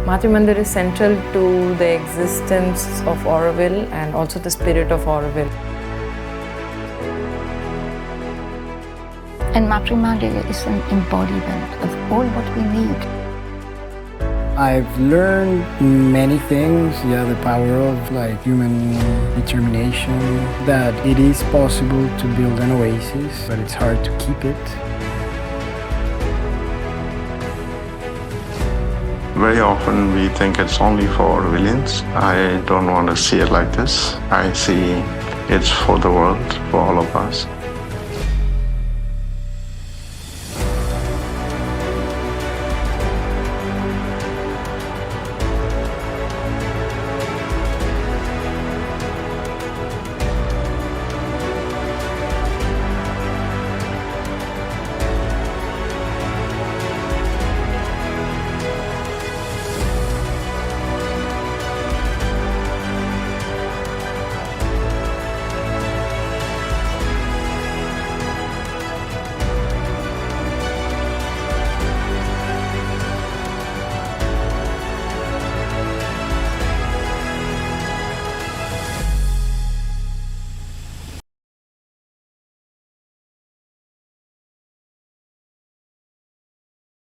Matrimandir is central to the existence of Auroville and also the spirit of Auroville. And Matrimandir is an embodiment of all what we need. I've learned many things, the power of human determination, that it is possible to build an oasis, but it's hard to keep it. Very often we think it's only for Aurovilians. I don't want to see it like this. I see it's for the world, for all of us.